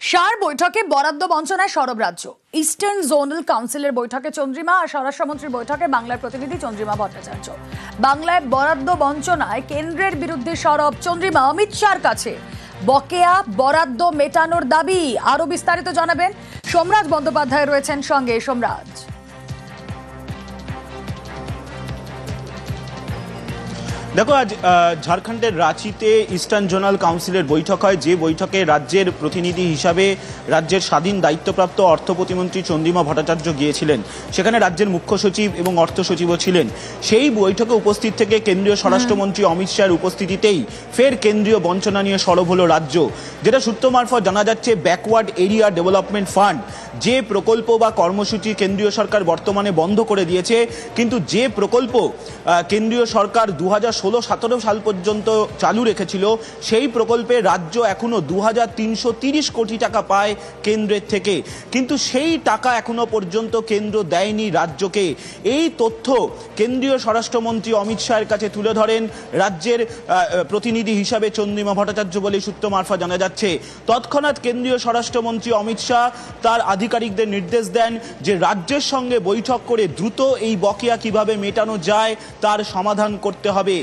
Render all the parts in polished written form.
সার বৈঠকে বরাদ্দ বঞ্চনায় সরব রাজ্য। ইস্টার্ন জোনাল কাউন্সিলের বৈঠকে চন্দ্রিমা আর স্বরাষ্ট্রমন্ত্রীর বৈঠকে বাংলার প্রতিনিধি চন্দ্রিমা ভট্টাচার্য। বাংলায় বরাদ্দ বঞ্চনায় কেন্দ্রের বিরুদ্ধে সরব চন্দ্রিমা অমিত শাহর কাছে। বকেয়া বরাদ্দ মেটানোর দাবি। আরো বিস্তারিত জানাবেন সোমরাজ বন্দ্যোপাধ্যায় রয়েছেন সঙ্গে। সোমরাজ, দেখো, আজ ঝাড়খণ্ডের রাঁচিতে ইস্টার্ন জোনাল কাউন্সিলের বৈঠক হয়, যে বৈঠকে রাজ্যের প্রতিনিধি হিসাবে রাজ্যের স্বাধীন দায়িত্বপ্রাপ্ত অর্থ প্রতিমন্ত্রী চন্দ্রিমা ভট্টাচার্য গিয়েছিলেন। সেখানে রাজ্যের মুখ্য সচিব এবং অর্থ সচিবও ছিলেন। সেই বৈঠকে উপস্থিত থেকে কেন্দ্রীয় স্বরাষ্ট্রমন্ত্রী অমিত শাহের উপস্থিতিতেই ফের কেন্দ্রীয় বঞ্চনা নিয়ে সরব হলো রাজ্য। যেটা সূত্র মারফত জানা যাচ্ছে, ব্যাকওয়ার্ড এরিয়া ডেভেলপমেন্ট ফান্ড যে প্রকল্প বা কর্মসূচি কেন্দ্রীয় সরকার বর্তমানে বন্ধ করে দিয়েছে, কিন্তু যে প্রকল্প কেন্দ্রীয় সরকার 2016-17 সাল পর্যন্ত চালু রেখেছিল, সেই প্রকল্পে রাজ্য এখনো 2330 কোটি টাকা পায় কেন্দ্রের থেকে, কিন্তু সেই টাকা এখনো পর্যন্ত কেন্দ্র দেয়নি রাজ্যকে। এই তথ্য কেন্দ্রীয় স্বরাষ্ট্রমন্ত্রী অমিত শাহের কাছে তুলে ধরেন রাজ্যের প্রতিনিধি হিসাবে চন্দ্রিমা ভট্টাচার্য বলে সূত্র মারফত জানা যাচ্ছে। তৎক্ষণাৎ কেন্দ্রীয় স্বরাষ্ট্রমন্ত্রী অমিত শাহ তার আধিকারিকদের নির্দেশ দেন যে রাজ্যের সঙ্গে বৈঠক করে দ্রুত এই বকেয়া কিভাবে মেটানো যায় তার সমাধান করতে হবে।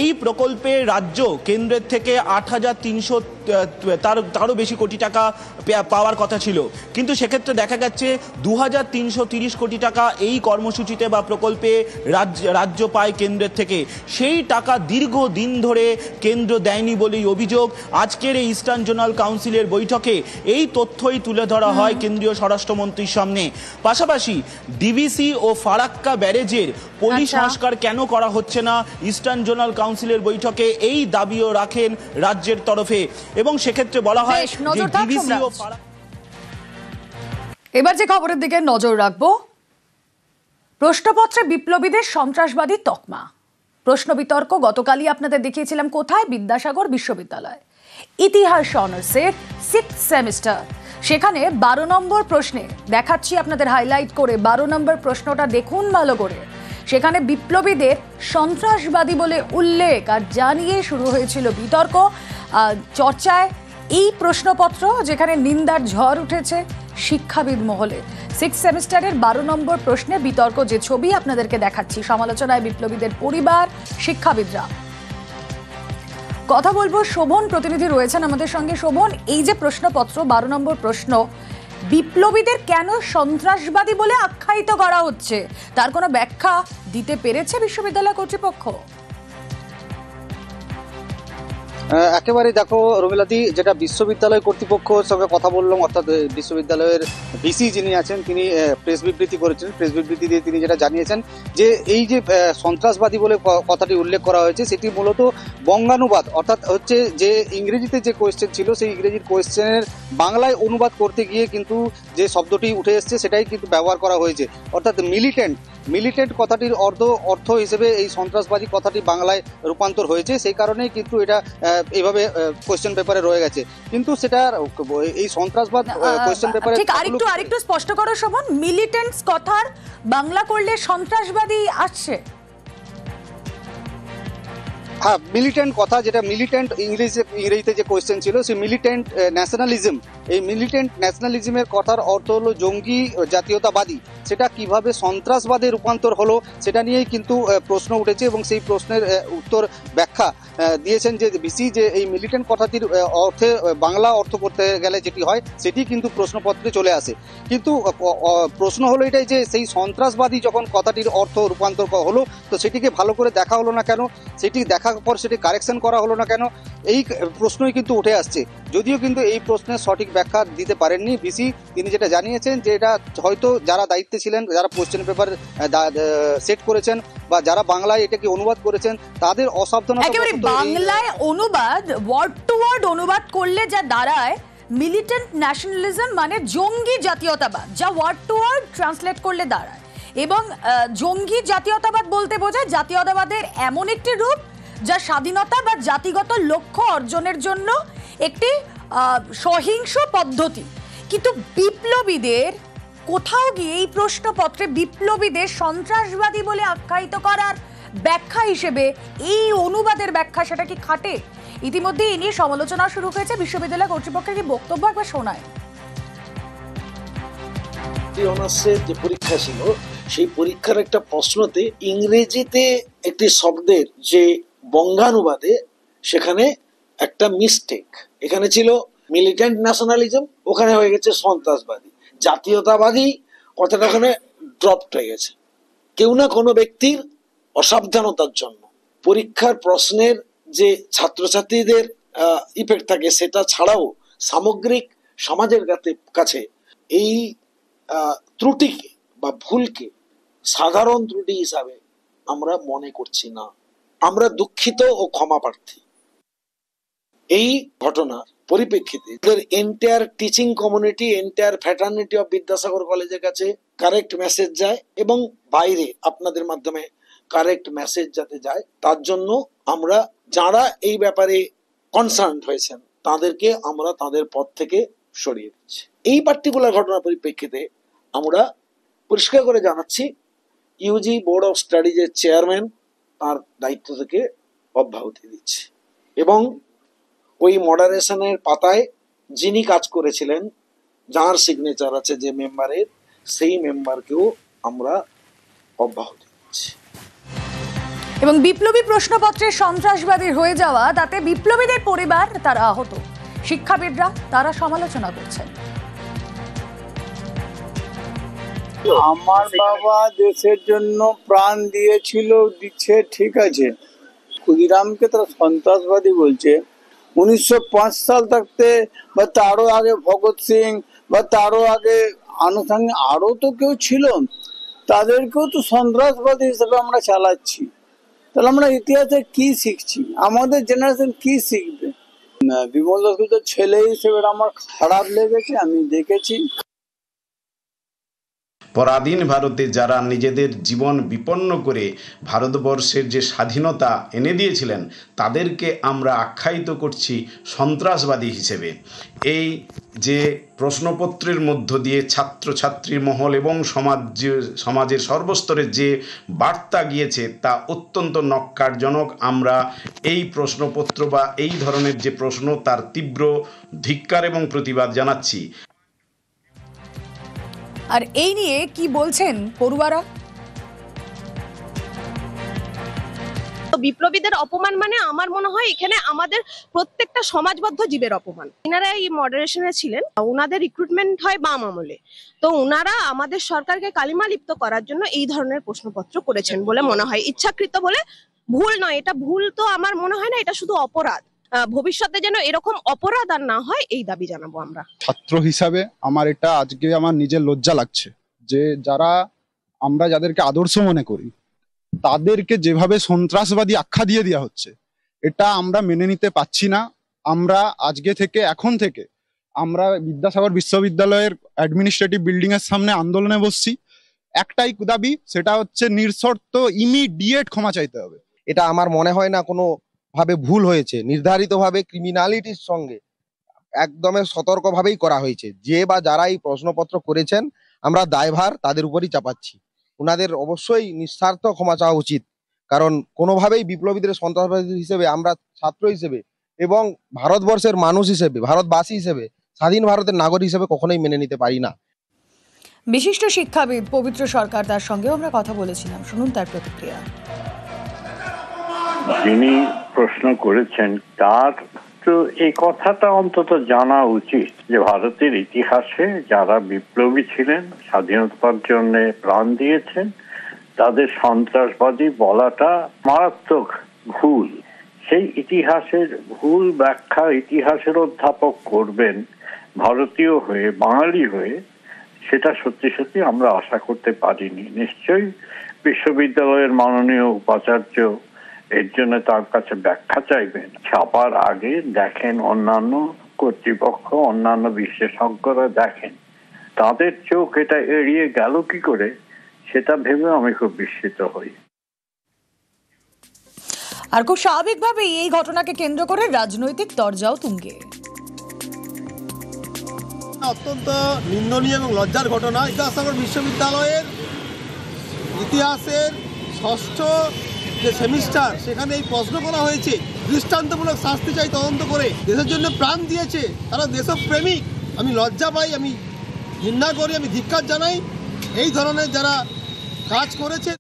এই প্রকল্পে রাজ্য কেন্দ্রের থেকে 8300 তারও বেশি কোটি টাকা পাওয়ার কথা ছিল, কিন্তু সেক্ষেত্রে দেখা যাচ্ছে 2330 কোটি টাকা এই কর্মসূচিতে বা প্রকল্পে রাজ্য পায় কেন্দ্রের থেকে। সেই টাকা দীর্ঘদিন ধরে কেন্দ্র দেয়নি বলেই অভিযোগ। আজকের এই ইস্টার্ন জোনাল কাউন্সিলের বৈঠকে এই তথ্যই তুলে ধরা হয় কেন্দ্রীয় স্বরাষ্ট্রমন্ত্রীর সামনে। পাশাপাশি ডিভিসি ও ফারাক্কা ব্যারেজের পলি সংস্কার কেন করা হচ্ছে না, ইস্টার্ন জোনাল কাউন্সিলের বৈঠকে এই দাবিও রাখেন রাজ্যের তরফে। এবং সেক্ষেত্রে বলা হয় যে ডিভিসি ও এবার যে খবরের দিকে নজর রাখবো, প্রশ্নপত্রে বিপ্লবীদের সন্ত্রাসবাদী তকমা। প্রশ্ন বিতর্ক গতকালই আপনাদের দেখিয়েছিলাম কোথায়, বিদ্যাসাগর বিশ্ববিদ্যালয় ইতিহাস অনার্সের 6th সেমিস্টার। সেখানে 12 নম্বর প্রশ্নে দেখাচ্ছি আপনাদের হাইলাইট করে। 12 নম্বর প্রশ্নটা দেখুন ভালো করে। সেখানে বিপ্লবীদের সন্ত্রাসবাদী বলে উল্লেখ, আর জানিয়ে শুরু হয়েছিল বিতর্ক চর্চায় এই প্রশ্নপত্র, যেখানে নিন্দার ঝড় উঠেছে শিক্ষাবিদ মহলে। 6th সেমিস্টারের 12 নম্বর প্রশ্নে বিতর্ক, যে ছবি আপনাদেরকে দেখাচ্ছি। সমালোচনায় বিপ্লবীদের পরিবার, শিক্ষাবিদরা। কথা বলবো, শোভন প্রতিনিধি রয়েছেন আমাদের সঙ্গে। শোভন, এই যে প্রশ্নপত্র 12 নম্বর প্রশ্ন, বিপ্লবীদের কেন সন্ত্রাসবাদী বলে আখ্যায়িত করা হচ্ছে, তার কোনো ব্যাখ্যা দিতে পেরেছে বিশ্ববিদ্যালয় কর্তৃপক্ষ? একেবারে দেখো রমিলাদি, যেটা বিশ্ববিদ্যালয় কর্তৃপক্ষের সঙ্গে কথা বললাম, অর্থাৎ বিশ্ববিদ্যালয়ের ভিসি যিনি আছেন তিনি প্রেস বিবৃতি করেছেন। প্রেস বিবৃতি দিয়ে তিনি যেটা জানিয়েছেন যে এই যে সন্ত্রাসবাদী বলে কথাটি উল্লেখ করা হয়েছে, সেটি মূলত বঙ্গানুবাদ, অর্থাৎ হচ্ছে যে ইংরেজিতে যে কোয়েশ্চেন ছিল সেই ইংরেজির কোয়েশ্চেনের বাংলায় অনুবাদ করতে গিয়ে কিন্তু যে শব্দটি উঠে এসছে সেটাই কিন্তু ব্যবহার করা হয়েছে। অর্থাৎ মিলিটেন্ট কথাটির অর্থ হিসেবে এই সন্ত্রাসবাদী কথাটি বাংলায় রূপান্তর হয়েছে। সেই কারণেই কিন্তু এটা এইভাবে কোয়েশ্চেন পেপারে রয়ে গেছে, কিন্তু সেটা এই সন্ত্রাসবাদ কোয়েশ্চেন পেপারে আরেকটু স্পষ্ট করো শোভন, মিলিটেন্টস কথার বাংলা করলে সন্ত্রাসবাদী আসছে। হ্যাঁ, মিলিটেন্ট কথা, যেটা মিলিটেন্ট ইংরেজিতে যে কোয়েশ্চেন ছিল, সেই মিলিটেন্ট ন্যাশনালিজম, এই মিলিটেন্ট ন্যাশনালিজমের কথার অর্থ হলো জঙ্গি জাতীয়তাবাদী। সেটা কিভাবে সন্ত্রাসবাদে রূপান্তর হলো সেটা নিয়েই কিন্তু প্রশ্ন উঠেছে, এবং সেই প্রশ্নের উত্তর ব্যাখ্যা দিয়েছেন যে ভিসি, যে এই মিলিটেন্ট কথাটির অর্থে বাংলা অর্থ করতে গেলে যেটি হয় সেটি কিন্তু প্রশ্নপত্রে চলে আসে। কিন্তু প্রশ্ন হলো এটাই যে সেই সন্ত্রাসবাদী যখন কথাটির অর্থ রূপান্তর হলো, তো সেটিকে ভালো করে দেখা হলো না কেন, সেটি দেখার পর সেটি কারেকশন করা হলো না কেন, এই প্রশ্নই কিন্তু উঠে আসছে। যদিও কিন্তু এই প্রশ্নের সঠিক ব্যাখ্যা দিতে পারেননি ভিসি। তিনি যেটা জানিয়েছেন যে এটা হয়তো যারা দায়িত্বে ছিলেন, যারা কোশ্চেন পেপার সেট করেছেন বা যারা বাংলায় এটাকে অনুবাদ করেছেন, তাদের অসাবধানতা। একেবারে বাংলায় অনুবাদ, ওয়ার্ড টু ওয়ার্ড অনুবাদ করলে যা দাঁড়ায় মিলিটেন্ট ন্যাশনালিজম মানে জঙ্গি জাতীয়তাবাদ, যা ওয়ার্ড টু ওয়ার্ড ট্রান্সলেট করলে দাঁড়ায়। এবং জঙ্গি জাতীয়তাবাদ বলতে বোঝায় জাতীয়তাবাদের এমন একটি রূপ যা স্বাধীনতা বা জাতিগত লক্ষ্য অর্জনের জন্য একটি সহিংস পদ্ধতি। কিন্তু বিপ্লবীদের কোথাও গিয়ে এই প্রশ্নপত্রে বিপ্লবীদের সন্ত্রাসবাদী বলে আখ্যায়িত করার ব্যাখ্যা হিসেবে এই অনুবাদের ব্যাখ্যা, সেটা কি খাটে? ইতিমধ্যে এই নিয়ে সমালোচনা শুরু হয়েছে। বিশ্ববিদ্যালয় কর্তৃপক্ষের কি বক্তব্য একবার শোনায়। অনার্সের যে পরীক্ষা ছিল সেই পরীক্ষার একটা প্রশ্নতে ইংরেজিতে একটি শব্দের যে বঙ্গানুবাদে সেখানে একটা মিস্টেক, এখানে ছিল মিলিটেন্ট ন্যাশনালিজম, ওখানে হয়ে গেছে সন্ত্রাসবাদী, জাতীয়তাবাদী কথাটা ওখানে ড্রপ হয়ে গেছে। কেউ না কোনো ব্যক্তির অসাবধানতার জন্য পরীক্ষার প্রশ্নের যে ছাত্রছাত্রীদের ইফেক্ট থাকে সেটা ছাড়াও সামগ্রিক সমাজের কাছে এই ত্রুটিকে বা ভুলকে সাধারণ ত্রুটি হিসাবে আমরা মনে করছি না। আমরা দুঃখিত ও ক্ষমা প্রার্থী। এই ঘটনার পরিপ্রেক্ষিতে entire teaching community, entire fraternity of Vidyasagar কলেজের কাছে কারেক্ট মেসেজ যায় এবং বাইরে আপনাদের মাধ্যমে কারেক্ট মেসেজ যাতে যায় তার জন্য আমরা যারা এই ব্যাপারে কনসার্ন হয়েছেন তাদেরকে আমরা তাদের পদ থেকে সরিয়ে দিচ্ছি। এই পার্টিকুলার ঘটনার পরিপ্রেক্ষিতে আমরা পরিষ্কার করে জানাচ্ছি ইউজি বোর্ড অফ স্টাডিজের চেয়ারম্যান তার দায়িত্ব থেকে অব্যাহতি দিচ্ছে এবং ওই মডারেশনের পাতায় যিনি কাজ করেছিলেন, যার সিগনেচার আছে যে মেম্বারের, সেই মেম্বারকেও আমরা অব্যাহতি দিচ্ছি। এবং বিপ্লবী প্রশ্নপত্রের সন্ত্রাসবাদী হয়ে যাওয়া, তাতে বিপ্লবীদের পরিবার তারা আহত, শিক্ষাবিদরা তারা সমালোচনা করছেন। আমার বাবা দেশের জন্য প্রাণ দিচ্ছে, ঠিক আছে, ক্ষুদিরামকে তারা সন্ত্রাসবাদী বলছে। 1905 সাল থাকতে বা তারও আগে ভগৎ সিং বা তারও আগে আনুষঙ্গিক আরও তো কেউ ছিল, তাদেরকেও তো সন্ত্রাসবাদী হিসেবে আমরা চালাচ্ছি। তাহলে আমরা ইতিহাসে কি শিখছি? আমাদের জেনারেশন কি শিখবে? বিমল দাসগুপ্তের ছেলে হিসেবে আমার খারাপ লেগেছে, আমি দেখেছি। পরাধীন ভারতে যারা নিজেদের জীবন বিপন্ন করে ভারতবর্ষের যে স্বাধীনতা এনে দিয়েছিলেন তাদেরকে আমরা আখ্যায়িত করছি সন্ত্রাসবাদী হিসেবে। এই যে প্রশ্নপত্রের মধ্য দিয়ে ছাত্রছাত্রীর মহল এবং সমাজের সর্বস্তরের যে বার্তা গিয়েছে তা অত্যন্ত নক্কারজনক। আমরা এই প্রশ্নপত্র বা এই ধরনের যে প্রশ্ন তার তীব্র ধিক্কার এবং প্রতিবাদ জানাচ্ছি। আর এই নিয়ে কি বলছেন পড়ুয়ারা? বিপ্লবীদের অপমান মানে আমার মনে হয় এখানে আমাদের প্রত্যেকটা সমাজবদ্ধ জীবের অপমান। এনারা এই মডারেশনে ছিলেন, ওনাদের রিক্রুটমেন্ট হয় বাম আমলে, তো ওনারা আমাদের সরকারকে কালিমা লিপ্ত করার জন্য এই ধরনের প্রশ্নপত্র করেছেন বলে মনে হয়। ইচ্ছাকৃত বলে ভুল নয়, এটা ভুল তো আমার মনে হয় না, এটা শুধু অপরাধ। ভবিষ্যতে যেন এরকম অপরাধ আর না হয় এই দাবি জানাবো আমরা। ছাত্র হিসাবে আমার এটা আজকে আমার নিজের লজ্জা লাগছে যে আমরা যাদেরকে আদর্শ মনে করি তাদেরকে যেভাবে সন্ত্রাসবাদী আখ্যা দিয়ে দেওয়া হচ্ছে, এটা আমরা মেনে নিতে পারছি না। আমরা এখন থেকে আমরা বিদ্যাসাগর বিশ্ববিদ্যালয়ের অ্যাডমিনিস্ট্রেটিভ বিল্ডিং এর সামনে আন্দোলনে বসছি। একটাই দাবি, সেটা হচ্ছে নিঃশর্ত ইমিডিয়েট ক্ষমা চাইতে হবে। এটা আমার মনে হয় না কোনো ভাবে ভুল হয়েছে, নির্ধারিতভাবে ক্রিমিনালিটির সঙ্গে একদমই সতর্কভাবেই করা হয়েছে। যে বা যারা এই প্রশ্নপত্র করেছেন আমরা দায়ভার তাদের উপরই চাপাচ্ছি। ওনাদের অবশ্যই নিঃস্বার্থ ক্ষমা চাওয়া উচিত, কারণ কোনোভাবেই বিপ্লবীদের সন্ত্রাসবাদী হিসেবে আমরা ছাত্র হিসেবে এবং ভারতবর্ষের মানুষ হিসেবে, ভারতবাসী হিসেবে, স্বাধীন ভারতের নাগরিক হিসেবে কখনোই মেনে নিতে পারি না। বিশিষ্ট শিক্ষাবিদ পবিত্র সরকার, তার সঙ্গেও আমরা কথা বলেছিলাম, শুনুন তার প্রতিক্রিয়া। যিনি প্রশ্ন করেছেন তার তো এই কথাটা অন্তত জানা উচিত যে ভারতের ইতিহাসে যারা বিপ্লবী ছিলেন, স্বাধীনতার জন্য প্রাণ দিয়েছেন, তাদের সন্ত্রাসবাদী বলাটা মারাত্মক ভুল। সেই ইতিহাসের ভুল ব্যাখ্যা ইতিহাসের অধ্যাপক করবেন ভারতীয় হয়ে, বাঙালি হয়ে, সেটা সত্যি সত্যি আমরা আশা করতে পারিনি। নিশ্চয়ই বিশ্ববিদ্যালয়ের মাননীয় উপাচার্য এর জন্য তার কাছে ব্যাখ্যা চাইবেন। ছাপার আগে দেখেন অন্যান্য কর্তৃপক্ষ, অন্যান্য বিশেষজ্ঞরা দেখেন, তাদের চোখ এটা এড়িয়ে গেল কি করে সেটা ভেবে আমি খুব বিস্মিত হই। আর খুব স্বাভাবিকভাবেই এই ঘটনাকে কেন্দ্র করে রাজনৈতিক তরজাও তুঙ্গে। অত্যন্ত নিন্দনীয় এবং লজ্জার ঘটনা। বিদ্যাসাগর বিশ্ববিদ্যালয়ের ইতিহাসের ষষ্ঠ যে সেমিস্টার সেখানে এই প্রশ্ন করা হয়েছে, দৃষ্টান্তমূলক শাস্তি চাই তদন্ত করে, দেশের জন্য প্রাণ দিয়েছে, তারা দেশপ্রেমিক। আমি লজ্জা পাই, আমি ঘৃণা করি, আমি ধিক্কার জানাই এই ধরনের যারা কাজ করেছে।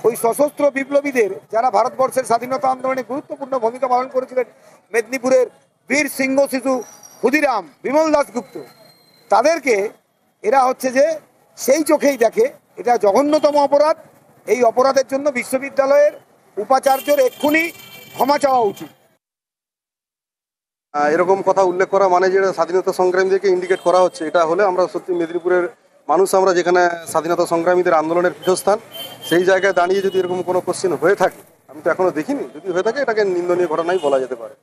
ওই সশস্ত্র বিপ্লবীদের যারা ভারতবর্ষের স্বাধীনতা আন্দোলনে গুরুত্বপূর্ণ ভূমিকা পালন করেছিলেন, মেদিনীপুরের বীর সিংহ শিশু ক্ষুদিরাম, বিমল দাশগুপ্ত, তাদেরকে এরা হচ্ছে যে সেই চোখেই দেখে এটা জঘন্যতম অপরাধ। এই অপরাধের জন্য বিশ্ববিদ্যালয়ের উপাচার্যর এক্ষুনি ক্ষমা চাওয়া উচিত। এরকম কথা উল্লেখ করা মানে যেটা স্বাধীনতা সংগ্রামীদেরকে ইন্ডিকেট করা হচ্ছে, এটা হলে আমরা সত্যি মেদিনীপুরের মানুষ, আমরা যেখানে স্বাধীনতা সংগ্রামীদের আন্দোলনের পীঠস্থান, সেই জায়গায় দাঁড়িয়ে যদি এরকম কোনো কোশ্চেন হয়ে থাকে, আমি তো এখনো দেখিনি, যদি হয়ে থাকে এটাকে নিন্দনীয় ঘটনাই বলা যেতে পারে।